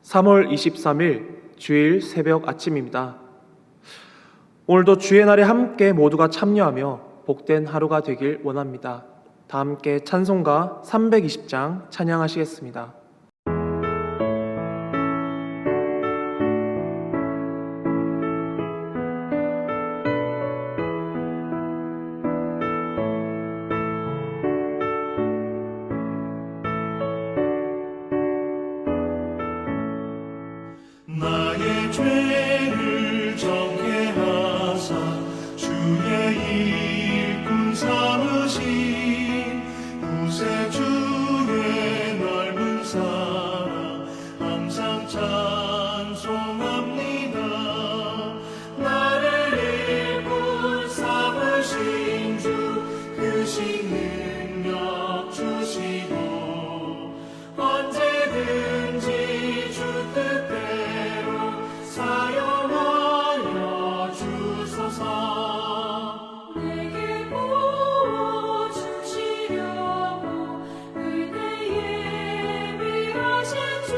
3월 23일 주일 새벽 아침입니다. 오늘도 주의 날에 함께 모두가 참여하며 복된 하루가 되길 원합니다. 다 함께 찬송가 320장 찬양하시겠습니다. 나의 죄를 정케 하사 주의 일꾼 삼으신 구세주의 넓은 사랑 항상 찬송합니다. 나를 일꾼 삼으신 주 크신 능력 주시고 언제든지 주 뜻대로 사용하여 주소서. 내게 부어주시려고 은혜에 위하신 주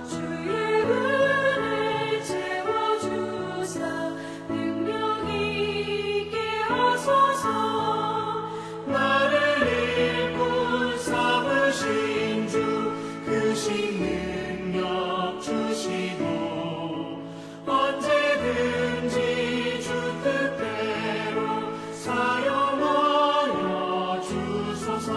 주의 은혜 채워주사 능력 있게 하소서. 나를 일꾼 삼으신 주 크신 능력 주시고 언제든지 주 뜻대로 사용하여 주소서.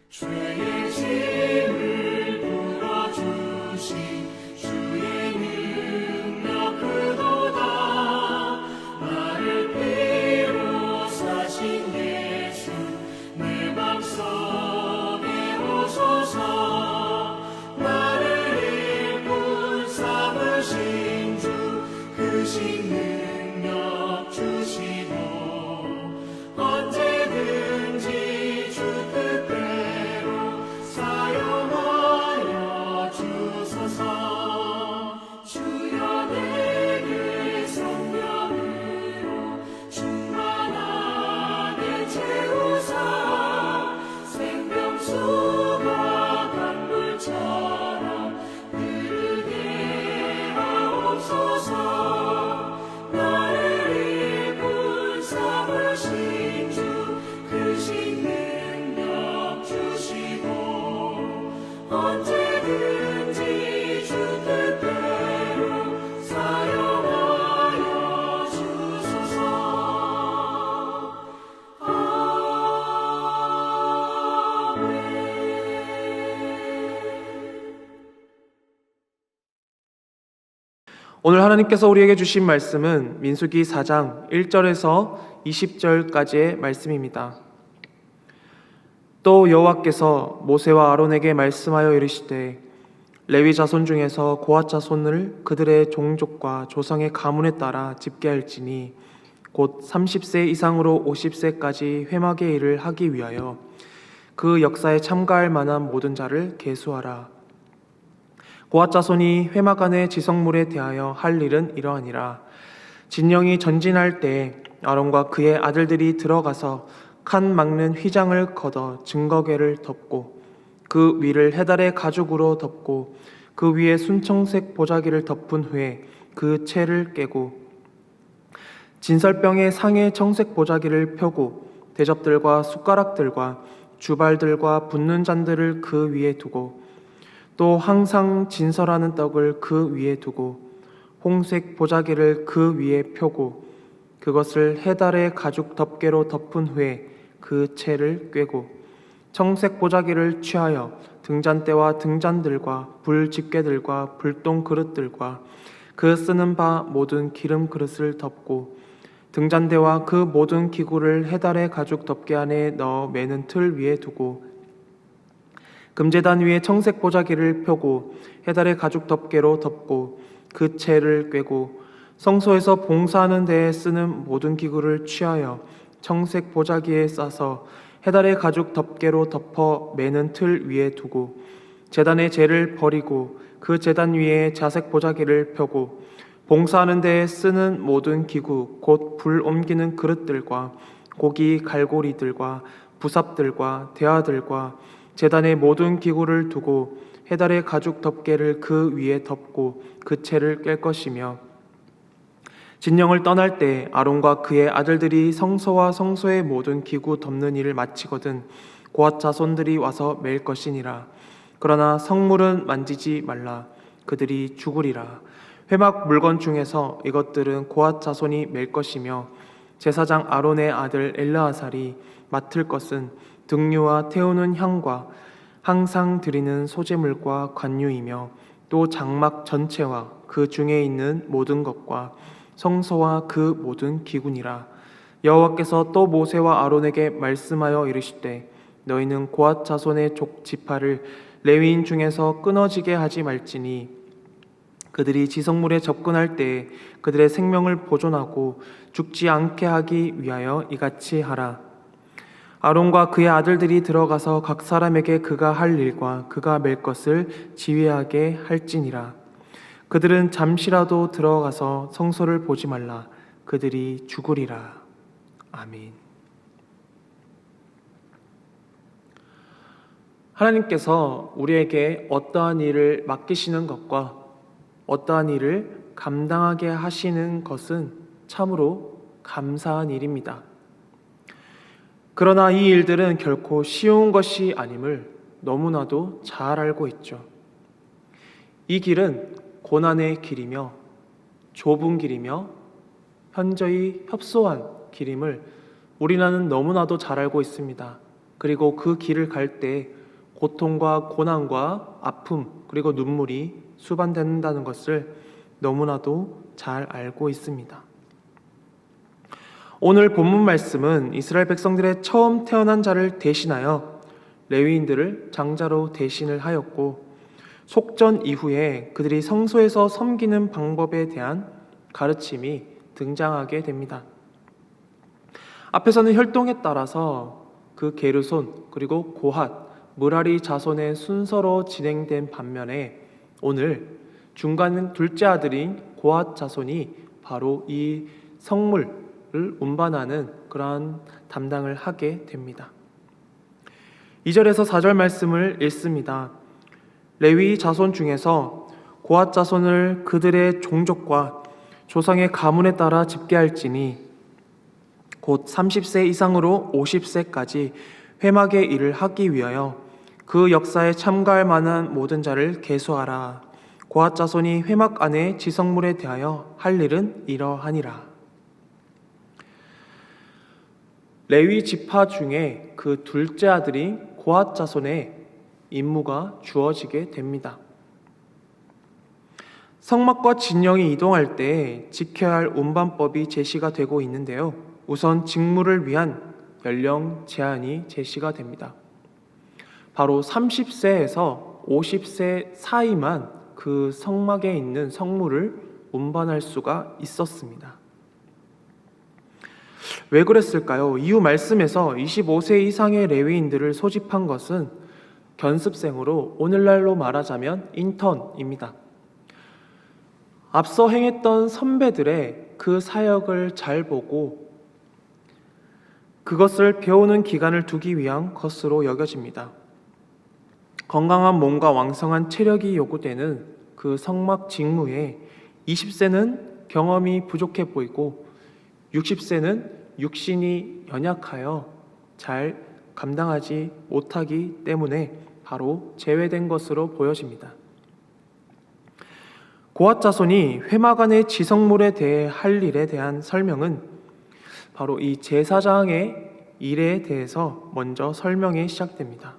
죄의 짐을 풀어주신 주의 능력 크도다. 나를 피로 사신 예수 내 맘속에 오소서. 나를 일꾼 삼으신 주 크신 능력 주시고 언제든지 주 뜻대로 사용하여 주소서. 주여 내게 성령으로 충만하게 채우사 생명수가 강물처럼 흐르게 하옵소서. 나를 일꾼 삼으신 주 크신 능력 주시고 언제든지 주 뜻대로 사용하여 주소서. 아멘. 오늘 하나님께서 우리에게 주신 말씀은 민수기 4장 1절에서 20절까지의 말씀입니다. 또 여호와께서 모세와 아론에게 말씀하여 이르시되 레위 자손 중에서 고핫 자손을 그들의 종족과 조상의 가문에 따라 집계할지니 곧 30세 이상으로 50세까지 회막의 일을 하기 위하여 그 역사에 참가할 만한 모든 자를 계수하라. 고핫 자손이 회막 안의 지성물에 대하여 할 일은 이러하니라. 진영이 전진할 때 아론과 그의 아들들이 들어가서 칸 막는 휘장을 걷어 증거궤를 덮고 그 위를 해달의 가죽으로 덮고 그 위에 순청색 보자기를 덮은 후에 그 채를 깨고 진설병에 상의 청색 보자기를 펴고 대접들과 숟가락들과 주발들과 붓는 잔들을 그 위에 두고 또 항상 진설하는 떡을 그 위에 두고 홍색 보자기를 그 위에 펴고 그것을 해달의 가죽 덮개로 덮은 후에 그 채를 꿰고 청색 보자기를 취하여 등잔대와 등잔들과 불 집게들과 불똥 그릇들과 그 쓰는 바 모든 기름 그릇을 덮고 등잔대와 그 모든 기구를 해달의 가죽 덮개 안에 넣어 매는 틀 위에 두고 금제단 위에 청색 보자기를 펴고 해달의 가죽 덮개로 덮고 그 채를 꿰고 성소에서 봉사하는 데에 쓰는 모든 기구를 취하여 청색 보자기에 싸서 해달의 가죽 덮개로 덮어 매는 틀 위에 두고 제단의 재를 버리고 그 제단 위에 자색 보자기를 펴고 봉사하는 데에 쓰는 모든 기구 곧 불 옮기는 그릇들과 고기 갈고리들과 부삽들과 대야들과 제단의 모든 기구를 두고 해달의 가죽 덮개를 그 위에 덮고 그 채를 깰 것이며 진영을 떠날 때 아론과 그의 아들들이 성소와 성소의 모든 기구 덮는 일을 마치거든 고앗 자손들이 와서 맬 것이니라. 그러나 성물은 만지지 말라. 그들이 죽으리라. 회막 물건 중에서 이것들은 고앗 자손이 맬 것이며 제사장 아론의 아들 엘르아살이 맡을 것은 등류와 태우는 향과 항상 드리는 소제물과 관유이며 또 장막 전체와 그 중에 있는 모든 것과 성소와 그 모든 기구니라. 여호와께서 또 모세와 아론에게 말씀하여 이르시되 너희는 고앗 자손의 족 지파를 레위인 중에서 끊어지게 하지 말지니 그들이 지성물에 접근할 때에 그들의 생명을 보존하고 죽지 않게 하기 위하여 이같이 하라. 아론과 그의 아들들이 들어가서 각 사람에게 그가 할 일과 그가 맬 것을 지휘하게 할지니라. 그들은 잠시라도 들어가서 성소를 보지 말라. 그들이 죽으리라. 아멘. 하나님께서 우리에게 어떠한 일을 맡기시는 것과 어떠한 일을 감당하게 하시는 것은 참으로 감사한 일입니다. 그러나 이 일들은 결코 쉬운 것이 아님을 너무나도 잘 알고 있죠. 이 길은 고난의 길이며 좁은 길이며 현저히 협소한 길임을 우리는 너무나도 잘 알고 있습니다. 그리고 그 길을 갈 때 고통과 고난과 아픔 그리고 눈물이 수반된다는 것을 너무나도 잘 알고 있습니다. 오늘 본문 말씀은 이스라엘 백성들의 처음 태어난 자를 대신하여 레위인들을 장자로 대신을 하였고 속전 이후에 그들이 성소에서 섬기는 방법에 대한 가르침이 등장하게 됩니다. 앞에서는 혈통에 따라서 그 게르손 그리고 고핫, 무라리 자손의 순서로 진행된 반면에 오늘 중간 둘째 아들인 고핫 자손이 바로 이 성물을 운반하는 그러한 담당을 하게 됩니다. 2절에서 4절 말씀을 읽습니다. 레위 자손 중에서 고핫 자손을 그들의 종족과 조상의 가문에 따라 집계할지니 곧 30세 이상으로 50세까지 회막의 일을 하기 위하여 그 역사에 참가할 만한 모든 자를 계수하라. 고핫 자손이 회막 안에 지성물에 대하여 할 일은 이러하니라. 레위 지파 중에 그 둘째 아들인 고핫 자손의 임무가 주어지게 됩니다. 성막과 진영이 이동할 때 지켜야 할 운반법이 제시가 되고 있는데요. 우선 직무를 위한 연령 제한이 제시가 됩니다. 바로 30세에서 50세 사이만 그 성막에 있는 성물을 운반할 수가 있었습니다. 왜 그랬을까요? 이후 말씀에서 25세 이상의 레위인들을 소집한 것은 견습생으로 오늘날로 말하자면 인턴입니다. 앞서 행했던 선배들의 그 사역을 잘 보고 그것을 배우는 기간을 두기 위한 것으로 여겨집니다. 건강한 몸과 왕성한 체력이 요구되는 그 성막 직무에 20세는 경험이 부족해 보이고 60세는 육신이 연약하여 잘 감당하지 못하기 때문에 바로 제외된 것으로 보여집니다. 고핫 자손이 회막 안의 지성물에 대해 할 일에 대한 설명은 바로 이 제사장의 일에 대해서 먼저 설명이 시작됩니다.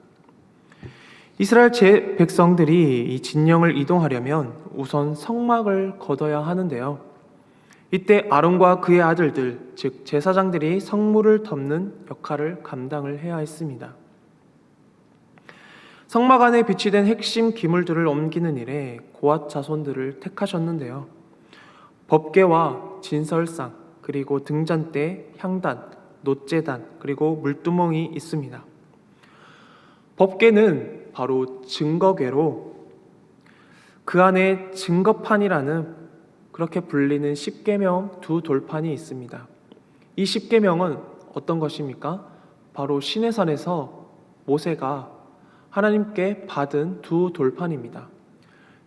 이스라엘 백성들이 이 진영을 이동하려면 우선 성막을 걷어야 하는데요. 이때 아론과 그의 아들들, 즉 제사장들이 성물을 덮는 역할을 감당을 해야 했습니다. 성막 안에 비치된 핵심 기물들을 옮기는 일에 고핫 자손들을 택하셨는데요. 법궤와 진설상, 그리고 등잔대, 향단, 놋제단, 그리고 물두멍이 있습니다. 법궤는 바로 증거궤로 그 안에 증거판이라는 그렇게 불리는 십계명 두 돌판이 있습니다. 이 십계명은 어떤 것입니까? 바로 시내산에서 모세가 하나님께 받은 두 돌판입니다.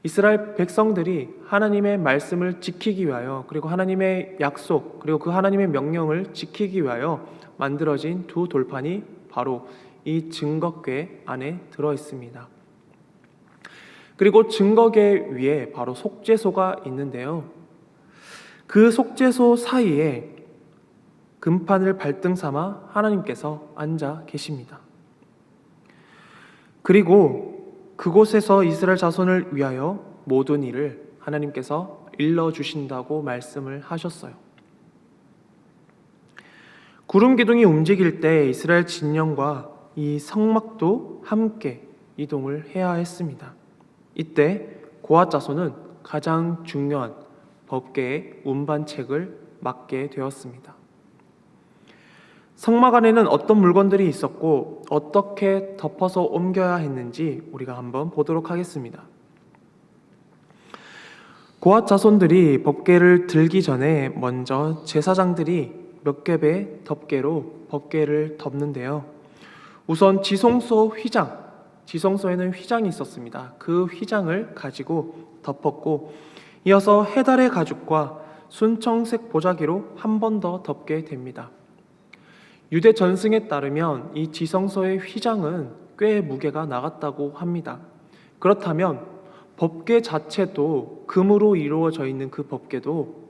이스라엘 백성들이 하나님의 말씀을 지키기 위하여, 그리고 하나님의 약속, 그리고 그 하나님의 명령을 지키기 위하여 만들어진 두 돌판이 바로 이 증거궤 안에 들어 있습니다. 그리고 증거궤 위에 바로 속죄소가 있는데요. 그 속죄소 사이에 금판을 발등 삼아 하나님께서 앉아 계십니다. 그리고 그곳에서 이스라엘 자손을 위하여 모든 일을 하나님께서 일러주신다고 말씀을 하셨어요. 구름 기둥이 움직일 때 이스라엘 진영과 이 성막도 함께 이동을 해야 했습니다. 이때 고앗 자손은 가장 중요한 법궤의 운반책을 맡게 되었습니다. 성막 안에는 어떤 물건들이 있었고 어떻게 덮어서 옮겨야 했는지 우리가 한번 보도록 하겠습니다. 고앗 자손들이 법궤를 들기 전에 먼저 제사장들이 몇 겹의 덮개로 법궤를 덮는데요. 우선 지성소 휘장, 지성소에는 휘장이 있었습니다. 그 휘장을 가지고 덮었고 이어서 해달의 가죽과 순청색 보자기로 한 번 더 덮게 됩니다. 유대 전승에 따르면 이 지성소의 휘장은 꽤 무게가 나갔다고 합니다. 그렇다면 법궤 자체도 금으로 이루어져 있는 그 법궤도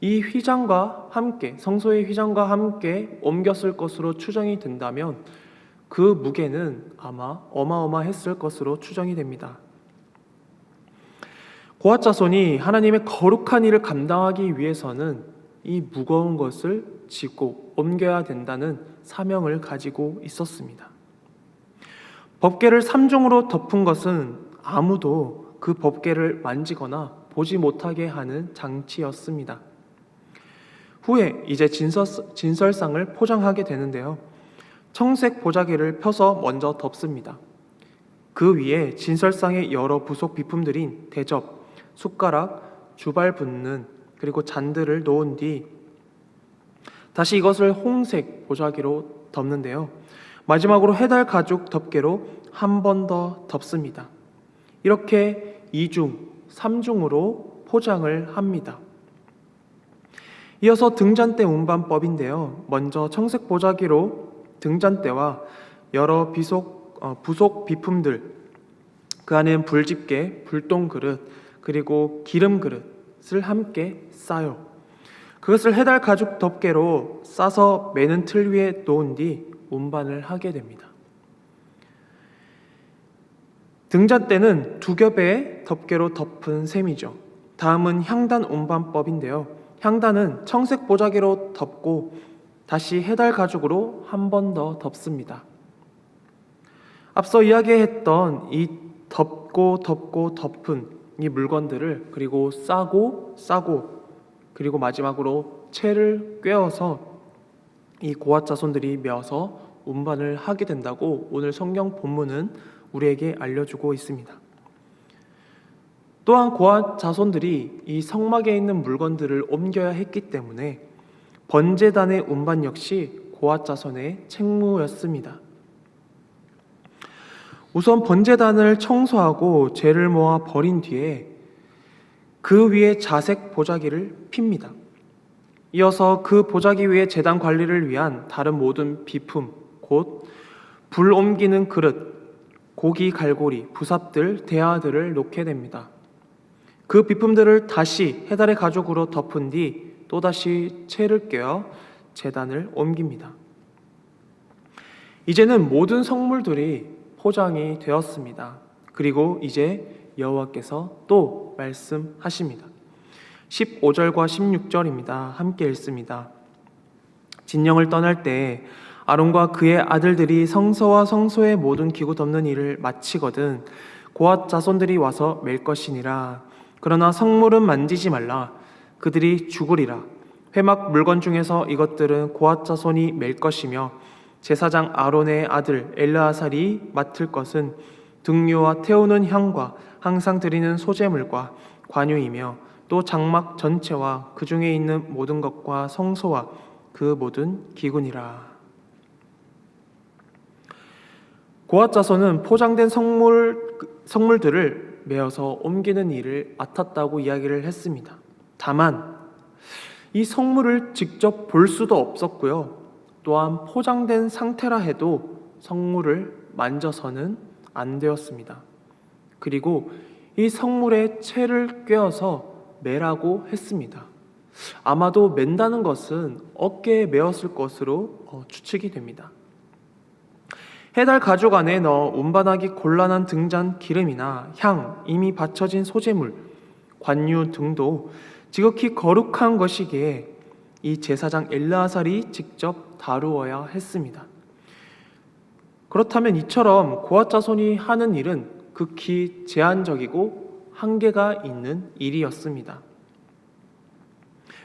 이 휘장과 함께, 성소의 휘장과 함께 옮겼을 것으로 추정이 된다면 그 무게는 아마 어마어마했을 것으로 추정이 됩니다. 고앗 자손이 하나님의 거룩한 일을 감당하기 위해서는 이 무거운 것을 지고 옮겨야 된다는 사명을 가지고 있었습니다. 법궤를 3중으로 덮은 것은 아무도 그 법궤를 만지거나 보지 못하게 하는 장치였습니다. 후에 이제 진설상을 포장하게 되는데요. 청색 보자기를 펴서 먼저 덮습니다. 그 위에 진설상의 여러 부속 비품들인 대접, 숟가락, 주발 붓는 그리고 잔들을 놓은 뒤 다시 이것을 홍색 보자기로 덮는데요. 마지막으로 해달 가죽 덮개로 한 번 더 덮습니다. 이렇게 2중, 3중으로 포장을 합니다. 이어서 등잔대 운반법인데요. 먼저 청색 보자기로 등잔대와 여러 부속 비품들, 그 안에는 불집게, 불똥그릇, 그리고 기름 그릇을 함께 싸요. 그것을 해달 가죽 덮개로 싸서 매는 틀 위에 놓은 뒤 운반을 하게 됩니다. 등잔대는 2겹의 덮개로 덮은 셈이죠. 다음은 향단 운반법인데요. 향단은 청색 보자기로 덮고 다시 해달 가죽으로 한 번 더 덮습니다. 앞서 이야기했던 이 덮고 덮은 이 물건들을 그리고 싸고 그리고 마지막으로 채를 꿰어서 이 고앗 자손들이 메어서 운반을 하게 된다고 오늘 성경 본문은 우리에게 알려주고 있습니다. 또한 고앗 자손들이 이 성막에 있는 물건들을 옮겨야 했기 때문에 번제단의 운반 역시 고앗 자손의 책무였습니다. 우선 번제단을 청소하고 재를 모아 버린 뒤에 그 위에 자색 보자기를 핍니다. 이어서 그 보자기 위에 제단 관리를 위한 다른 모든 비품, 곧 불 옮기는 그릇, 고기 갈고리, 부삽들, 대야들을 놓게 됩니다. 그 비품들을 다시 해달의 가죽으로 덮은 뒤 또다시 채를 꿰어 제단을 옮깁니다. 이제는 모든 성물들이 포장이 되었습니다. 그리고 이제 여호와께서 또 말씀하십니다. 15절과 16절입니다. 함께 읽습니다. 진영을 떠날 때 아론과 그의 아들들이 성소와 성소의 모든 기구 덮는 일을 마치거든 고앗 자손들이 와서 맬 것이니라. 그러나 성물은 만지지 말라. 그들이 죽으리라. 회막 물건 중에서 이것들은 고앗 자손이 맬 것이며 제사장 아론의 아들 엘르아살이 맡을 것은 등류와 태우는 향과 항상 드리는 소제물과 관유이며 또 장막 전체와 그 중에 있는 모든 것과 성소와 그 모든 기구니라. 고앗 자손은 포장된 성물들을 메어서 옮기는 일을 맡았다고 이야기를 했습니다. 다만 이 성물을 직접 볼 수도 없었고요. 또한 포장된 상태라 해도 성물을 만져서는 안 되었습니다. 그리고 이 성물에 채를 꿰어서 매라고 했습니다. 아마도 맨다는 것은 어깨에 메었을 것으로 추측이 됩니다. 해달 가죽 안에 넣어 운반하기 곤란한 등잔 기름이나 향, 이미 받쳐진 소재물, 관유 등도 지극히 거룩한 것이기에 이 제사장 엘르아살이 직접 다루어야 했습니다. 그렇다면 이처럼 고앗 자손이 하는 일은 극히 제한적이고 한계가 있는 일이었습니다.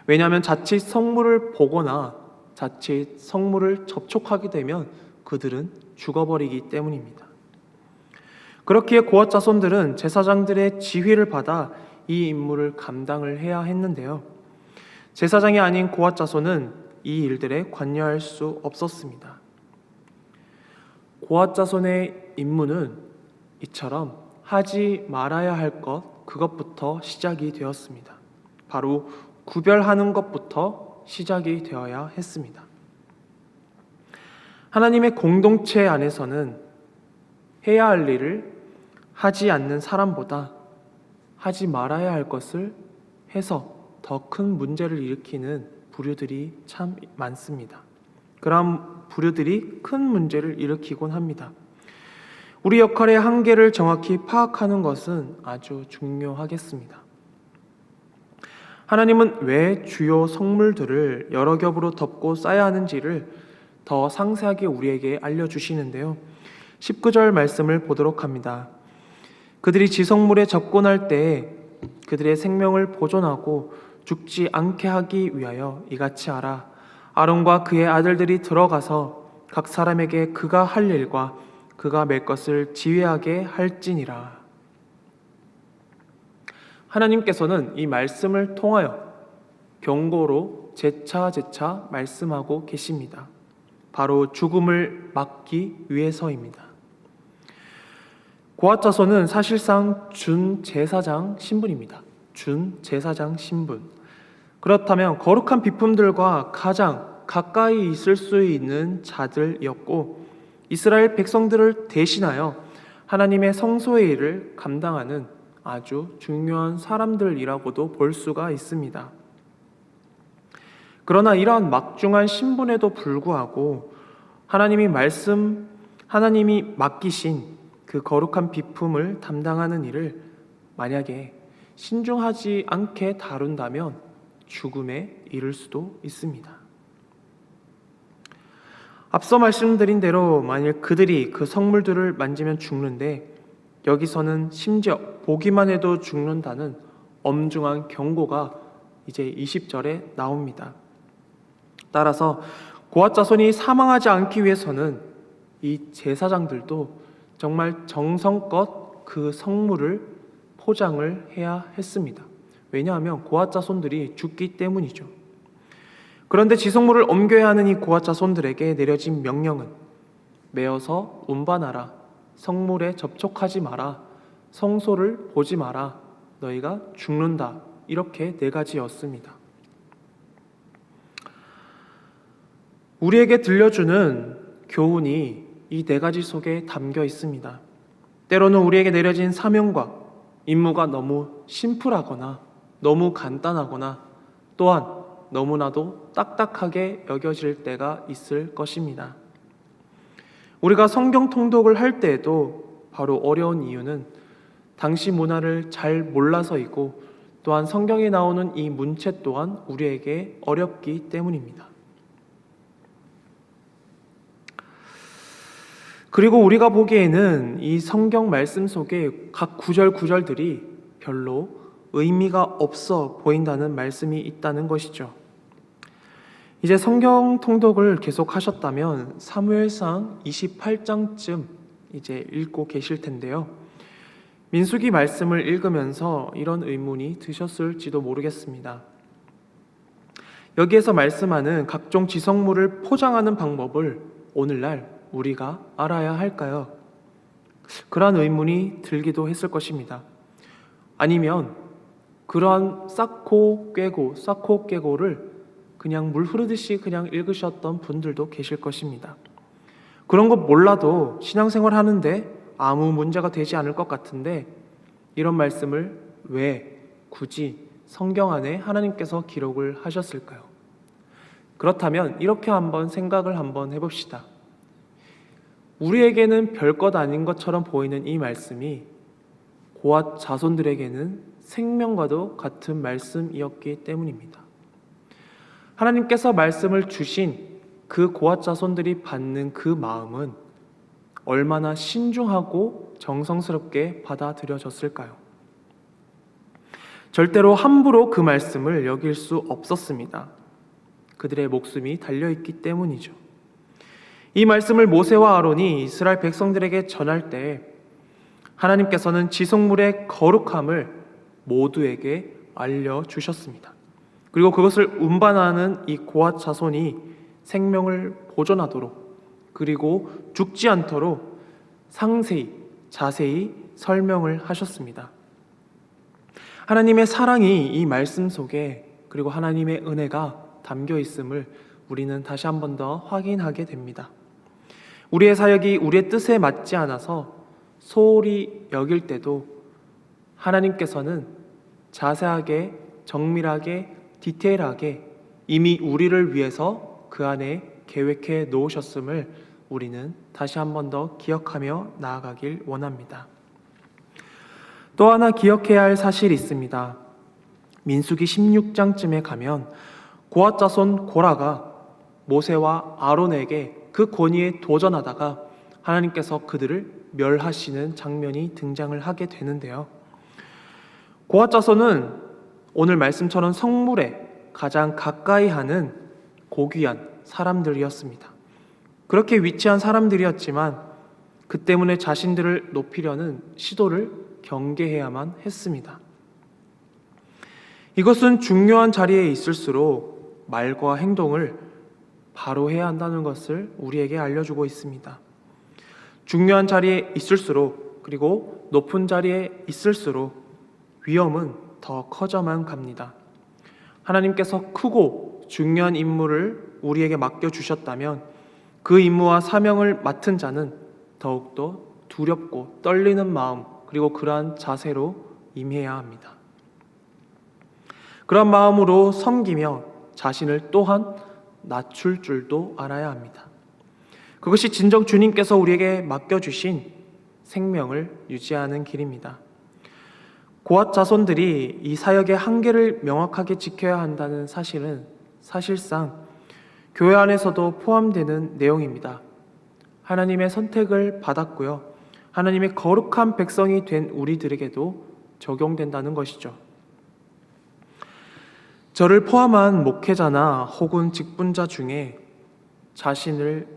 왜냐하면 자칫 성물을 보거나 자칫 성물을 접촉하게 되면 그들은 죽어버리기 때문입니다. 그렇기에 고앗 자손들은 제사장들의 지휘를 받아 이 임무를 감당을 해야 했는데요. 제사장이 아닌 고앗 자손은 이 일들에 관여할 수 없었습니다. 고앗 자손의 임무는 이처럼 하지 말아야 할 것, 그것부터 시작이 되었습니다. 바로 구별하는 것부터 시작이 되어야 했습니다. 하나님의 공동체 안에서는 해야 할 일을 하지 않는 사람보다 하지 말아야 할 것을 해서 더 큰 문제를 일으키는 부류들이 참 많습니다. 그러한 부류들이 큰 문제를 일으키곤 합니다. 우리 역할의 한계를 정확히 파악하는 것은 아주 중요하겠습니다. 하나님은 왜 주요 성물들을 여러 겹으로 덮고 쌓아야 하는지를 더 상세하게 우리에게 알려주시는데요. 19절 말씀을 보도록 합니다. 그들이 지성물에 접근할 때에 그들의 생명을 보존하고 죽지 않게 하기 위하여 이같이 하라. 아론과 그의 아들들이 들어가서 각 사람에게 그가 할 일과 그가 맬 것을 지휘하게 할지니라. 하나님께서는 이 말씀을 통하여 경고로 재차 말씀하고 계십니다. 바로 죽음을 막기 위해서입니다. 고앗 자손은 사실상 준제사장 신분입니다. 준제사장 신분. 그렇다면 거룩한 비품들과 가장 가까이 있을 수 있는 자들이었고 이스라엘 백성들을 대신하여 하나님의 성소의 일을 감당하는 아주 중요한 사람들이라고도 볼 수가 있습니다. 그러나 이러한 막중한 신분에도 불구하고 하나님이 맡기신 그 거룩한 비품을 담당하는 일을 만약에 신중하지 않게 다룬다면 죽음에 이를 수도 있습니다. 앞서 말씀드린 대로 만일 그들이 그 성물들을 만지면 죽는데 여기서는 심지어 보기만 해도 죽는다는 엄중한 경고가 이제 20절에 나옵니다. 따라서 고앗 자손이 사망하지 않기 위해서는 이 제사장들도 정말 정성껏 그 성물을 포장을 해야 했습니다. 왜냐하면 고앗 자손들이 죽기 때문이죠. 그런데 지성물을 옮겨야 하는 이 고앗 자손들에게 내려진 명령은 메어서 운반하라, 성물에 접촉하지 마라, 성소를 보지 마라, 너희가 죽는다, 이렇게 4가지였습니다. 우리에게 들려주는 교훈이 이 4가지 속에 담겨 있습니다. 때로는 우리에게 내려진 사명과 임무가 너무 심플하거나 너무 간단하거나 또한 너무나도 딱딱하게 여겨질 때가 있을 것입니다. 우리가 성경 통독을 할 때에도 바로 어려운 이유는 당시 문화를 잘 몰라서이고 또한 성경에 나오는 이 문체 또한 우리에게 어렵기 때문입니다. 그리고 우리가 보기에는 이 성경 말씀 속에 각 구절들이 별로 의미가 없어 보인다는 말씀이 있다는 것이죠. 이제 성경 통독을 계속 하셨다면 사무엘상 28장쯤 이제 읽고 계실 텐데요. 민수기 말씀을 읽으면서 이런 의문이 드셨을지도 모르겠습니다. 여기에서 말씀하는 각종 지성물을 포장하는 방법을 오늘날 우리가 알아야 할까요? 그러한 의문이 들기도 했을 것입니다. 아니면 그러한 쌓고 깨고를 그냥 물 흐르듯이 그냥 읽으셨던 분들도 계실 것입니다. 그런 것 몰라도 신앙생활 하는데 아무 문제가 되지 않을 것 같은데 이런 말씀을 왜 굳이 성경 안에 하나님께서 기록을 하셨을까요? 그렇다면 이렇게 한번 생각을 한번 해봅시다. 우리에게는 별것 아닌 것처럼 보이는 이 말씀이 고앗 자손들에게는 생명과도 같은 말씀이었기 때문입니다. 하나님께서 말씀을 주신 그 고앗 자손들이 받는 그 마음은 얼마나 신중하고 정성스럽게 받아들여졌을까요? 절대로 함부로 그 말씀을 여길 수 없었습니다. 그들의 목숨이 달려있기 때문이죠. 이 말씀을 모세와 아론이 이스라엘 백성들에게 전할 때 하나님께서는 지성물의 거룩함을 모두에게 알려주셨습니다. 그리고 그것을 운반하는 이 고앗 자손이 생명을 보존하도록 그리고 죽지 않도록 상세히 자세히 설명을 하셨습니다. 하나님의 사랑이 이 말씀 속에 그리고 하나님의 은혜가 담겨 있음을 우리는 다시 한 번 더 확인하게 됩니다. 우리의 사역이 우리의 뜻에 맞지 않아서 소홀히 여길 때도 하나님께서는 자세하게 정밀하게 디테일하게 이미 우리를 위해서 그 안에 계획해 놓으셨음을 우리는 다시 한 번 더 기억하며 나아가길 원합니다. 또 하나 기억해야 할 사실이 있습니다. 민수기 16장쯤에 가면 고앗 자손 고라가 모세와 아론에게 그 권위에 도전하다가 하나님께서 그들을 멸하시는 장면이 등장을 하게 되는데요. 고앗 자손은 오늘 말씀처럼 성물에 가장 가까이 하는 고귀한 사람들이었습니다. 그렇게 위치한 사람들이었지만 그 때문에 자신들을 높이려는 시도를 경계해야만 했습니다. 이것은 중요한 자리에 있을수록 말과 행동을 바로 해야 한다는 것을 우리에게 알려주고 있습니다. 중요한 자리에 있을수록 그리고 높은 자리에 있을수록 위험은 더 커져만 갑니다. 하나님께서 크고 중요한 임무를 우리에게 맡겨주셨다면 그 임무와 사명을 맡은 자는 더욱더 두렵고 떨리는 마음 그리고 그러한 자세로 임해야 합니다. 그런 마음으로 섬기며 자신을 또한 낮출 줄도 알아야 합니다. 그것이 진정 주님께서 우리에게 맡겨주신 생명을 유지하는 길입니다. 고앗 자손들이 이 사역의 한계를 명확하게 지켜야 한다는 사실은 사실상 교회 안에서도 포함되는 내용입니다. 하나님의 선택을 받았고요. 하나님의 거룩한 백성이 된 우리들에게도 적용된다는 것이죠. 저를 포함한 목회자나 혹은 직분자 중에 자신을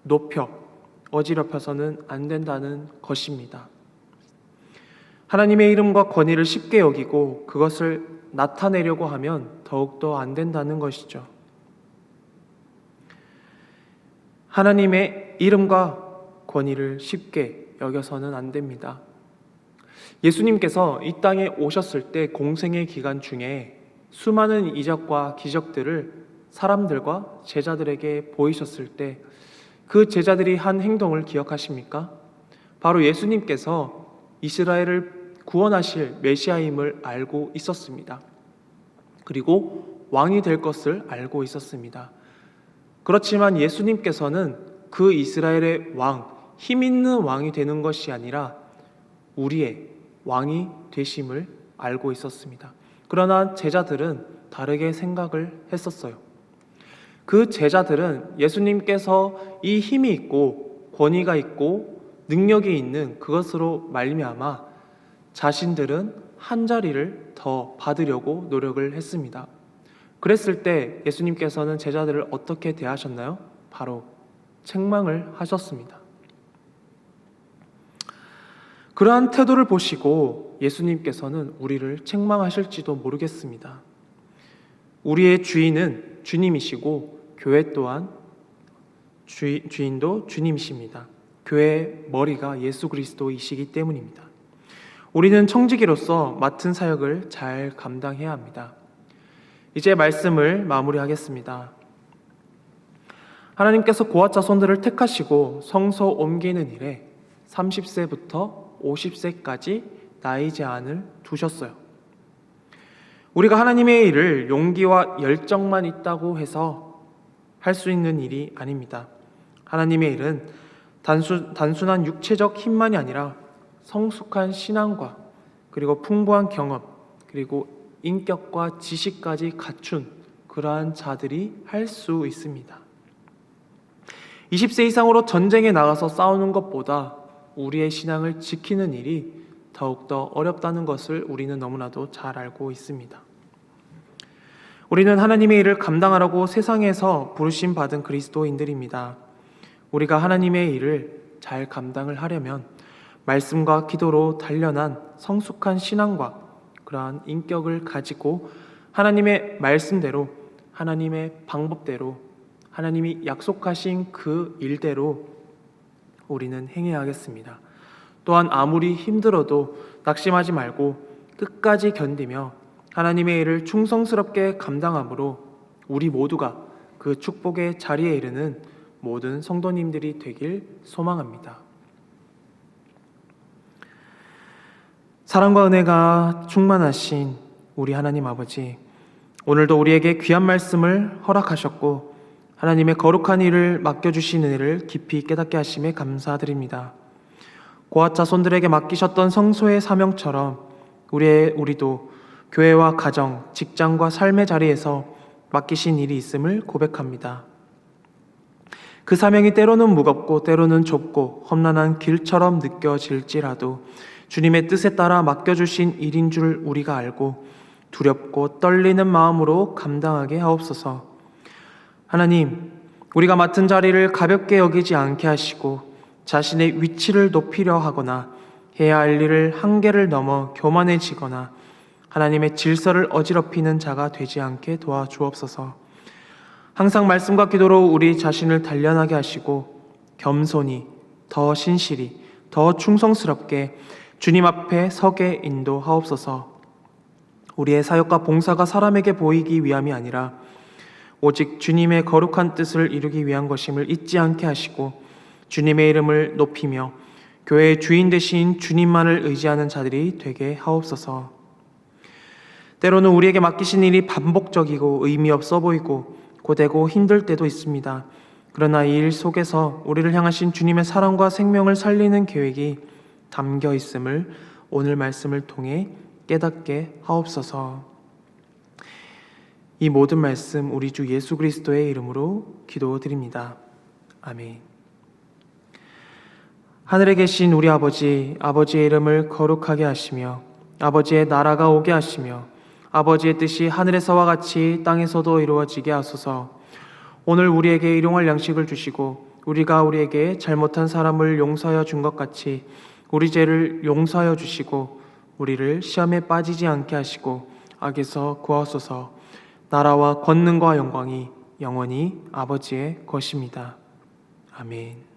높여 어지럽혀서는 안 된다는 것입니다. 하나님의 이름과 권위를 쉽게 여기고 그것을 나타내려고 하면 더욱더 안 된다는 것이죠. 하나님의 이름과 권위를 쉽게 여겨서는 안 됩니다. 예수님께서 이 땅에 오셨을 때 공생의 기간 중에 수많은 이적과 기적들을 사람들과 제자들에게 보이셨을 때 그 제자들이 한 행동을 기억하십니까? 바로 예수님께서 이스라엘을 구원하실 메시아임을 알고 있었습니다. 그리고 왕이 될 것을 알고 있었습니다. 그렇지만 예수님께서는 그 이스라엘의 왕, 힘 있는 왕이 되는 것이 아니라 우리의 왕이 되심을 알고 있었습니다. 그러나 제자들은 다르게 생각을 했었어요. 그 제자들은 예수님께서 이 힘이 있고 권위가 있고 능력이 있는 그것으로 말미암아 자신들은 한 자리를 더 받으려고 노력을 했습니다. 그랬을 때 예수님께서는 제자들을 어떻게 대하셨나요? 바로 책망을 하셨습니다. 그러한 태도를 보시고 예수님께서는 우리를 책망하실지도 모르겠습니다. 우리의 주인은 주님이시고 교회 또한 주인도 주님이십니다. 교회의 머리가 예수 그리스도이시기 때문입니다. 우리는 청지기로서 맡은 사역을 잘 감당해야 합니다. 이제 말씀을 마무리하겠습니다. 하나님께서 고아 자손들을 택하시고 성소 옮기는 일에 30세부터 50세까지 나이 제한을 두셨어요. 우리가 하나님의 일을 용기와 열정만 있다고 해서 할 수 있는 일이 아닙니다. 하나님의 일은 단순한 육체적 힘만이 아니라 성숙한 신앙과 그리고 풍부한 경험 그리고 인격과 지식까지 갖춘 그러한 자들이 할 수 있습니다. 20세 이상으로 전쟁에 나가서 싸우는 것보다 우리의 신앙을 지키는 일이 더욱더 어렵다는 것을 우리는 너무나도 잘 알고 있습니다. 우리는 하나님의 일을 감당하라고 세상에서 부르심 받은 그리스도인들입니다. 우리가 하나님의 일을 잘 감당을 하려면 말씀과 기도로 단련한 성숙한 신앙과 그러한 인격을 가지고 하나님의 말씀대로, 하나님의 방법대로, 하나님이 약속하신 그 일대로 우리는 행해야 하겠습니다. 또한 아무리 힘들어도 낙심하지 말고 끝까지 견디며 하나님의 일을 충성스럽게 감당함으로 우리 모두가 그 축복의 자리에 이르는 모든 성도님들이 되길 소망합니다. 사랑과 은혜가 충만하신 우리 하나님 아버지, 오늘도 우리에게 귀한 말씀을 허락하셨고 하나님의 거룩한 일을 맡겨주신 은혜를 깊이 깨닫게 하심에 감사드립니다. 고아 자손들에게 맡기셨던 성소의 사명처럼 우리도 교회와 가정, 직장과 삶의 자리에서 맡기신 일이 있음을 고백합니다. 그 사명이 때로는 무겁고 때로는 좁고 험난한 길처럼 느껴질지라도 주님의 뜻에 따라 맡겨주신 일인 줄 우리가 알고 두렵고 떨리는 마음으로 감당하게 하옵소서. 하나님, 우리가 맡은 자리를 가볍게 여기지 않게 하시고 자신의 위치를 높이려 하거나 해야 할 일을 한계를 넘어 교만해지거나 하나님의 질서를 어지럽히는 자가 되지 않게 도와주옵소서. 항상 말씀과 기도로 우리 자신을 단련하게 하시고 겸손히, 더 신실히, 더 충성스럽게 주님 앞에 서게 인도하옵소서. 우리의 사역과 봉사가 사람에게 보이기 위함이 아니라 오직 주님의 거룩한 뜻을 이루기 위한 것임을 잊지 않게 하시고 주님의 이름을 높이며 교회의 주인 되신 주님만을 의지하는 자들이 되게 하옵소서. 때로는 우리에게 맡기신 일이 반복적이고 의미 없어 보이고 고되고 힘들 때도 있습니다. 그러나 이 일 속에서 우리를 향하신 주님의 사랑과 생명을 살리는 계획이 담겨 있음을 오늘 말씀을 통해 깨닫게 하옵소서. 이 모든 말씀 우리 주 예수 그리스도의 이름으로 기도드립니다. 아멘. 하늘에 계신 우리 아버지, 아버지의 이름을 거룩하게 하시며 아버지의 나라가 오게 하시며 아버지의 뜻이 하늘에서와 같이 땅에서도 이루어지게 하소서. 오늘 우리에게 일용할 양식을 주시고 우리가 우리에게 잘못한 사람을 용서하여 준 것 같이 우리 죄를 용서하여 주시고 우리를 시험에 빠지지 않게 하시고 악에서 구하소서. 나라와 권능과 영광이 영원히 아버지의 것입니다. 아멘.